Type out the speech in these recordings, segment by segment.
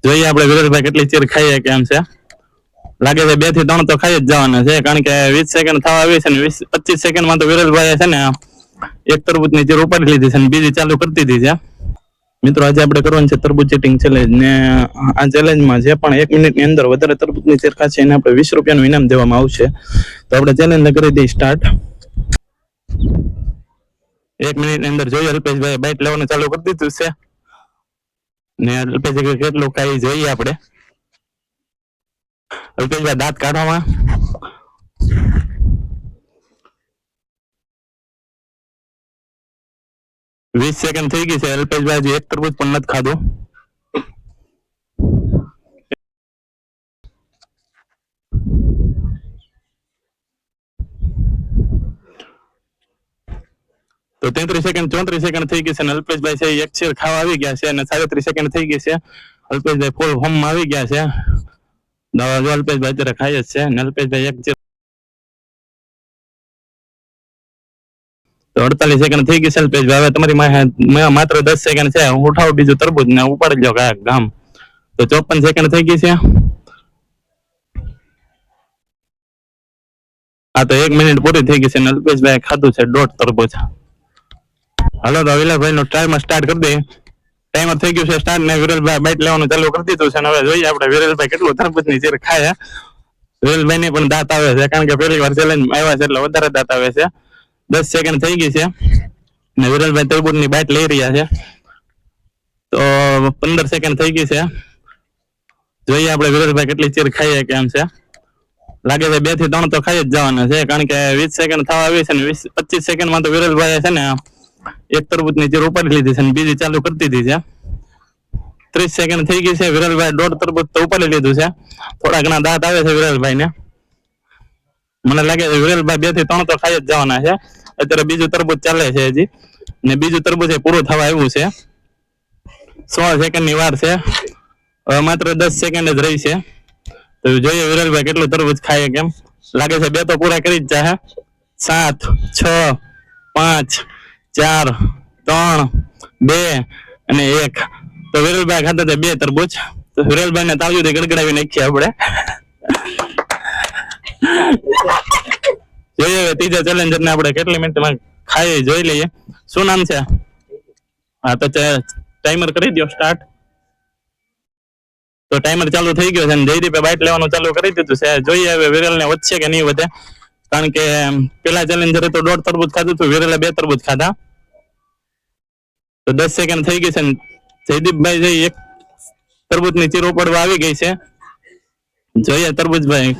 જોઈએ આપણે વિરેશભાઈ કેટલી ચીર ખાઈએ કેમ છે. લાગે છે 2 થી 3 તો ખાઈ જ જવાના છે, કારણ કે 20 સેકન્ડ થવા આવી છે ને 25 સેકન્ડમાં તો વિરેશભાઈ છે ને એક તરબૂચની ચીર ઉપાડી લીધી છે અને બીજી ચાલુ કરી દીધી છે. મિત્રો આજે આપણે કરવાનું છે તરબૂચ ચીટિંગ ચેલેન્જ ને આ ચેલેન્જમાં જે પણ 1 મિનિટની અંદર વધારે તરબૂચની ચીર ખાશે એને આપણે 20 રૂપિયાનું ઇનામ દેવામાં આવશે. તો આપણે ચેલેન્જને કરી દઈએ સ્ટાર્ટ. 1 મિનિટની અંદર જોઈએ અલ્પેશભાઈ બાઇટ લેવાનું ચાલુ કરી દીધું છે ને અલ્પેશભાઈ કેટલું ખાઈ જોઈએ આપણે. અલ્પેશભાઈ દાંત કાઢવામાં 20 સેકન્ડ થઈ ગઈ છે. અલ્પેશભાઈ હજી એક તરબૂચ પણ નથી ખાધું. તો 33 સેકન્ડ 34 સેકન્ડ થઈ ગઈ છે અને અલ્પેશભાઈ છે એક ચીર ખાવા આવી ગયા છે અને 37 સેકન્ડ થઈ ગઈ છે. અલ્પેશભાઈ ફૂલ હોમમાં આવી ગયા છે. અલ્પેશભાઈ અત્યારે ખાઈ જ છે અને અલ્પેશભાઈ એક ચીર. તો 48 સેકન્ડ થઈ ગઈ છે અલ્પેશભાઈ. હવે તમારી માત્ર 10 સેકન્ડ છે. ઉઠાવો બીજું તરબૂચ ને ઉપાડી લો ગામ. તો 54 સેકન્ડ થઈ ગઈ છે. હા તો 1 મિનિટ પૂરી થઈ ગઈ છે અને અલ્પેશભાઈ ખાધું છે 1.5 તરબૂચ. હાલો તો વિલાસભાઈ નો ટાઈમર સ્ટાર્ટ કરી દઈએ. ટાઈમર થઈ ગયું છે સ્ટાર્ટ ને વિરલભાઈ બાઇટ લેવાનું ચાલુ કરી દીધું છે અને હવે જોઈએ આપણે વિરલભાઈ કેટલું તરબૂચની ચીર ખાય. વિરલભાઈ ને પણ દાંત આવે છે, કારણ કે પહેલી વાર ચેલેન્જ આવ્યા છે એટલે વધારે દાંત આવે છે. 10 સેકન્ડ થઈ ગઈ છે ને વિરલભાઈ તરબૂચની બાઇટ લઈ રહ્યા છે. તો 15 સેકન્ડ થઈ ગઈ છે. જોઈએ આપણે વિરલભાઈ કેટલી ચીર ખાઈએ કેમ છે. લાગે છે 2 થી 3 તો ખાઈ જ જવાના છે, કારણ કે 20 સેકન્ડ થવા આવી છે ને 25 સેકન્ડમાં તો વિરલભાઈ છે ને એક તરબૂચની ચીર ઉપાડી લીધી છે અને બીજી ચાલુ કરી દીધી છે. 30 સેકન્ડ થઈ ગઈ છે. વિરલભાઈ 1.5 તરબૂચ તો ઉપાડી લીધું છે. થોડા ઘણા દાંત આવે છે વિરલભાઈ ને. મને લાગે છે વિરલભાઈ 2 થી 3 તો ખાઈ જ જવાના છે. અત્યારે બીજું તરબૂચ ચાલે છે હજી ને બીજું તરબૂચ પૂરું થવા આવ્યું છે. 16 સેકન્ડની વાર છે. હવે માત્ર 10 સેકન્ડ જ રહી છે. તો જોઈએ વિરલભાઈ કેટલું તરબૂચ ખાય કેમ. લાગે છે 2 તો પૂરા કરી જ જાય. 7 6 5 4 3 2 અને 1. તો વિરલભાઈ ખાતા હતા 2 તરબૂચ. તો વિરલભાઈ ને તાળીઓથી ગડગડાવી નાખીએ આપણે. જોઈએ હવે ત્રીજા ચેલેન્જર ને આપણે કેટલી મિનિટમાં ખાઈ જોઈ લઈએ. શું નામ છે? હા તો ટાઈમર કરી દો સ્ટાર્ટ. તો ટાઈમર ચાલુ થઈ ગયો છે અને જયદીપે બાઇટ લેવાનું ચાલુ કરી દીધું છે. જોઈએ હવે વિરલ ને વધશે કે નહીં વધે, કારણ કે પેલા ચેલેન્જરે તો 1.5 તરબૂચ ખાધું હતું, વિરલે 2 તરબૂચ ખાધા. તો 10 સેકન્ડ થઈ ગઈ છે. જયદીપભાઈ જે એક તરબૂચની ચીર ઉપાડવા આવી ગઈ છે. જોઈએ તરબૂચભાઈ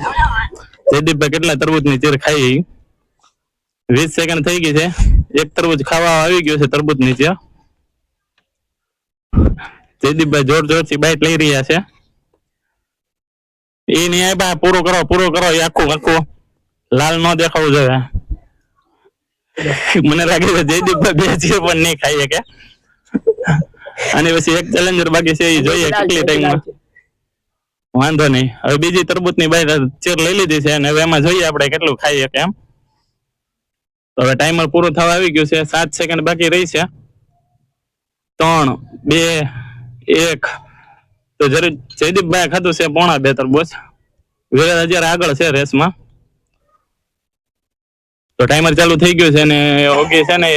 જયદીપભાઈ કેટલા તરબૂચની ચીર ખાઈ. 20 સેકન્ડ થઈ ગઈ છે. એક તરબૂચ ખાવા આવી ગયું છે તરબૂચની ચીર. જયદીપભાઈ જોર જોરથી બાઇટ લઈ રહ્યા છે. એ નહીં આપ્યા. પૂરો કરો એ આખું લાલ ન દેખાવું જોઈએ. મને લાગે છે જયદીપભાઈ 2 ચીર પણ નહીં ખાઈ શકે. અને પછી એક ચેલેન્જર બાકી છે, એ જોઈએ કેટલી ટાઈમમાં. વાંધો નહીં, હવે બીજી તરબૂચની બાઇટ ચીર લઈ લીધી છે અને હવે એમાં જોઈએ આપણે કેટલું ખાઈએ કેમ. તો હવે ટાઈમર પૂરું થવા આવી ગયું છે. 7 સેકન્ડ બાકી રહી છે. 3 2 1. તો જયદીપભાઈ ખાધું છે 1.5 તરબૂચ. વિરલ અત્યારે આગળ છે રેસમાં. તો ટાઈમર ચાલુ થઈ ગયું છે અને ઓગી છે ને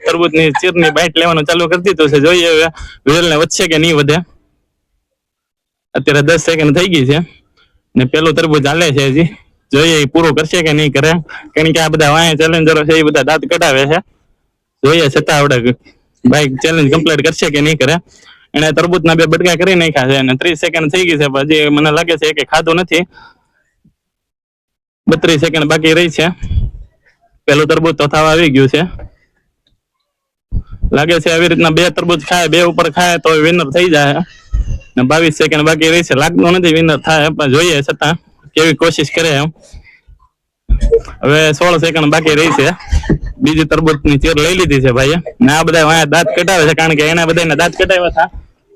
તરબૂચની ચીરની બાઇટ લેવાનું ચાલુ કરી દીધું છે. જોઈએ હવે વિરલને વધશે કે નહીં વધે. અત્યારે 10 સેકન્ડ થઈ ગઈ છે ને પેલું તરબૂચ હાલે છે હજી. જોઈએ એ પૂરું કરશે કે નહીં કરે, કારણ કે આ બધા વાયા ચેલેન્જરો છે એ બધા દાંત કઢાવે છે. જોઈએ છતાં આપણે બાઇક ચેલેન્જ કમ્પ્લીટ કરશે કે નહીં કરે. એને તરબૂચના 2 બટકા કરી નાખ્યા છે અને 30 સેકન્ડ થઈ ગઈ છે. હજી મને લાગે છે કે ખાધું નથી. 32 સેકન્ડ બાકી રહી છે. પેલું તરબૂચ તો થવા આવી ગયું છે. લાગે છે આવી રીતના 2 તરબૂચ ખાય, 2 ઉપર ખાય તો વિનર થઈ જાય. ને 22 સેકન્ડ બાકી રહી છે. લાગતું નથી વિનર થાય, પણ જોઈએ છતાં કેવી કોશિશ કરે એમ. હવે 16 સેકન્ડ બાકી રહી છે. બીજી તરબૂચની ચીર લઈ લીધી છે ભાઈએ ને આ બધા વાયા દાંત કટાવે છે, કારણ કે એના બધાને દાંત કટાવ્યા હતા.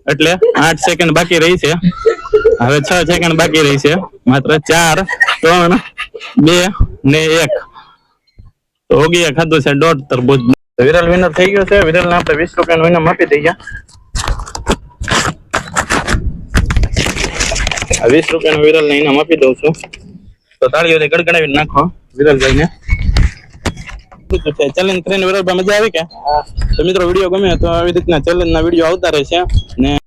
એટલે 8 સેકન્ડ બાકી રહી છે. હવે 6 સેકન્ડ બાકી રહી છે. માત્ર 4 3 2 ને 1. તો ઓગીએ ખાધું છે 1.5 તરબૂચ. વિરલ વિનર થઈ ગયો છે. વિરલને આપણે 20 રૂપિયાનું ઇનામ આપી દઈએ. આ 20 રૂપિયાનો વિરલને ઇનામ આપી દઉં છું. તો તાળીઓથી ગડગડાવીને નાખો વિરલભાઈને. ચેલેન્જ કરીને વિરલભાઈ મજા આવી કે? તો મિત્રો વિડીયો ગમે તો આવી રીતના ચેલેન્જના વિડીયો આવતા રહેશે ને